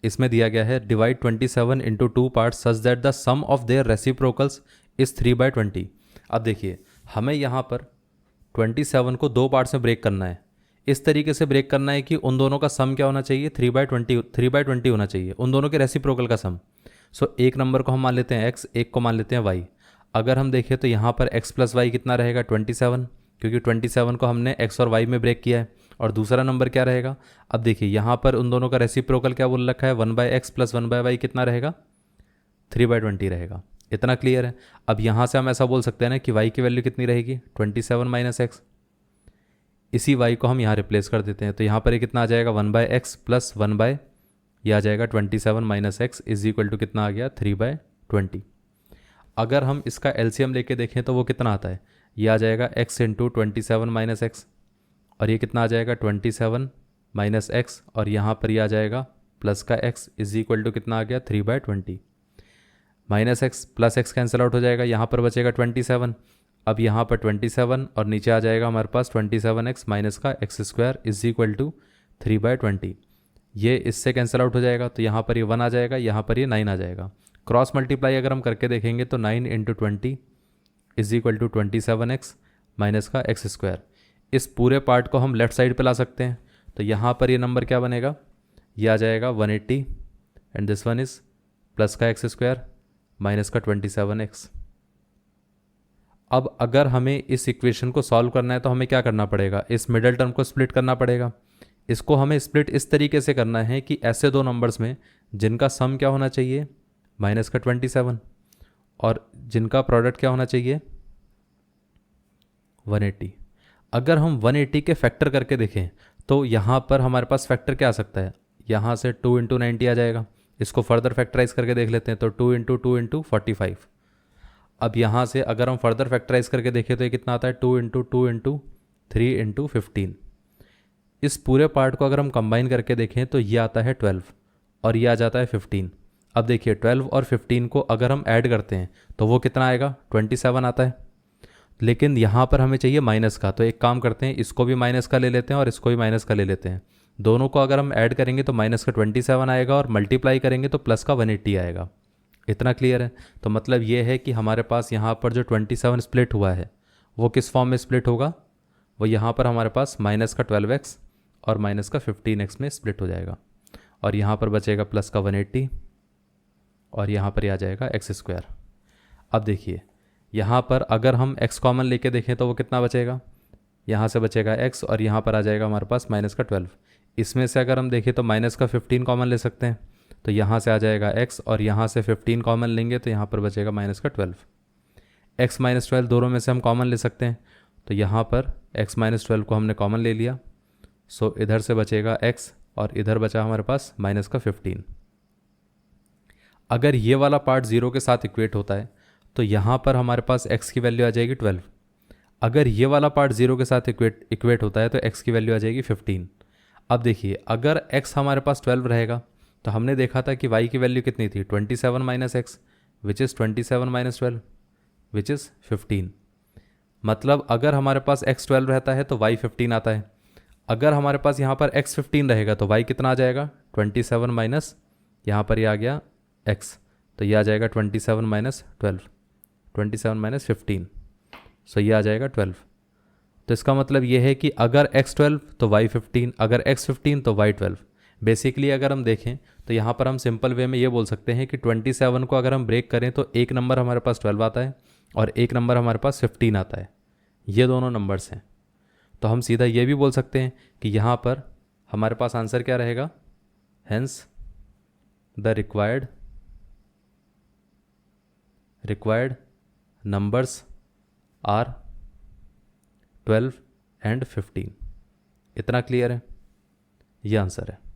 इसमें दिया गया है divide 27 into 2 parts such that the sum of their reciprocals is 3/20। अब देखिए हमें यहाँ पर 27 को 2 पार्ट्स में ब्रेक करना है। इस तरीके से ब्रेक करना है कि उन दोनों का सम क्या होना चाहिए, 3/20 होना चाहिए, उन दोनों के रेसिप्रोकल का सम। सो एक नंबर को हम मान लेते हैं x, एक को मान लेते हैं y। अगर हम देखें तो यहाँ पर x प्लस वाई कितना रहेगा 27, क्योंकि 27 को हमने x और y में ब्रेक किया है। और दूसरा नंबर क्या रहेगा, अब देखिए यहाँ पर उन दोनों का रेसिप्रोकल क्या बोल रखा है, 1/x प्लस 1/y कितना रहेगा 3/20 रहेगा। इतना क्लियर है। अब यहाँ से हम ऐसा बोल सकते हैं ना कि y की वैल्यू कितनी रहेगी 27 माइनस एक्स। इसी y को हम यहाँ रिप्लेस कर देते हैं, तो यहाँ पर ये कितना आ जाएगा 1/x प्लस 1/, यह आ जाएगा 27 minus x is equal to कितना आ गया 3/20। अगर हम इसका एलसीएम लेके देखें तो वो कितना आता है, ये आ जाएगा x इंटू 27 माइनस एक्स, और ये कितना आ जाएगा 27 माइनस एक्स, और यहाँ पर ये आ जाएगा प्लस का x इज इक्वल टू कितना आ गया 3/20। Minus x plus x cancel out हो जाएगा, यहाँ पर बचेगा 27। अब यहाँ पर 27 और नीचे आ जाएगा हमारे पास 27x माइनस का x² इज इक्वल टू 3/20। ये इससे कैंसिल आउट हो जाएगा, तो यहाँ पर ये 1 आ जाएगा, यहाँ पर ये 9 आ जाएगा। क्रॉस मल्टीप्लाई अगर हम करके देखेंगे तो 9 into 20 is equal to 27x minus का x²। इस पूरे पार्ट को हम लेफ्ट साइड पे ला सकते हैं, तो यहाँ पर ये नंबर क्या बनेगा, ये आ जाएगा 180 and this one is plus का x² माइनस का 27x। अब अगर हमें इस इक्वेशन को सॉल्व करना है तो हमें क्या करना पड़ेगा, इस मिडिल टर्म को स्प्लिट करना पड़ेगा। इसको हमें स्प्लिट इस तरीके से करना है कि ऐसे दो नंबर्स में जिनका सम क्या होना चाहिए माइनस का 27 और जिनका प्रोडक्ट क्या होना चाहिए 180। अगर हम 180 के फैक्टर करके देखें तो यहाँ पर हमारे पास फैक्टर क्या आ सकता है, यहाँ से 2 इंटू 90 आ जाएगा। इसको फर्दर फैक्टराइज करके देख लेते हैं, तो 2 इंटू 2 इंटू 45। अब यहाँ से अगर हम फर्दर फैक्टराइज करके देखें तो ये कितना आता है 2 इंटू 2 इंटू 3 इंटू 15। इस पूरे पार्ट को अगर हम कंबाइन करके देखें तो ये आता है 12 और ये आ जाता है 15। अब देखिए 12 और 15 को अगर हम ऐड करते हैं तो वो कितना आएगा 27 आता है, लेकिन यहाँ पर हमें चाहिए माइनस का। तो एक काम करते हैं, इसको भी माइनस का ले लेते हैं और इसको भी माइनस का ले लेते हैं। दोनों को अगर हम ऐड करेंगे तो माइनस का 27 आएगा और मल्टीप्लाई करेंगे तो प्लस का 180 आएगा। इतना क्लियर है। तो मतलब ये है कि हमारे पास यहाँ पर जो 27 स्प्लिट हुआ है वो किस फॉर्म में स्प्लिट होगा, वो यहाँ पर हमारे पास माइनस का 12x और माइनस का 15x में स्प्लिट हो जाएगा, और यहाँ पर बचेगा प्लस का 180 और यहाँ पर आ जाएगा x²। अब देखिए यहाँ पर अगर हम x कॉमन लेके देखें तो वो कितना बचेगा, यहाँ से बचेगा x और यहाँ पर आ जाएगा हमारे पास माइनस का 12। इसमें से अगर हम देखें तो माइनस का 15 कॉमन ले सकते हैं, तो यहाँ से आ जाएगा x और यहाँ से 15 कॉमन लेंगे तो यहाँ पर बचेगा माइनस का 12। x माइनस 12 दोनों में से हम कॉमन ले सकते हैं, तो यहाँ पर x माइनस 12 को हमने कॉमन ले लिया। सो इधर से बचेगा x और इधर बचा हमारे पास माइनस का 15। अगर ये वाला पार्ट 0 के साथ इक्वेट होता है तो यहाँ पर हमारे पास x की वैल्यू आ जाएगी 12। अगर ये वाला पार्ट 0 के साथ इक्वेट होता है तो x की वैल्यू आ जाएगी 15। अब देखिए अगर x हमारे पास 12 रहेगा तो हमने देखा था कि y की वैल्यू कितनी थी 27 minus x which is 27 minus 12 which is 15। मतलब अगर हमारे पास x 12 रहता है तो y 15 आता है। अगर हमारे पास यहाँ पर x 15 रहेगा तो y कितना आ जाएगा 27 माइनस, यहाँ पर ये आ गया x, तो ये आ जाएगा 27 माइनस 12, 27 माइनस 15, सो ये आ जाएगा 12। तो इसका मतलब ये है कि अगर x 12 तो y 15, अगर x 15 तो y 12। बेसिकली अगर हम देखें तो यहाँ पर हम सिंपल वे में ये बोल सकते हैं कि 27 को अगर हम ब्रेक करें तो एक नंबर हमारे पास 12 आता है और एक नंबर हमारे पास 15 आता है। ये दोनों नंबर्स हैं, तो हम सीधा ये भी बोल सकते हैं कि यहाँ पर हमारे पास आंसर क्या रहेगा, hence the required numbers are 12 and 15। इतना क्लियर है, ये आंसर है।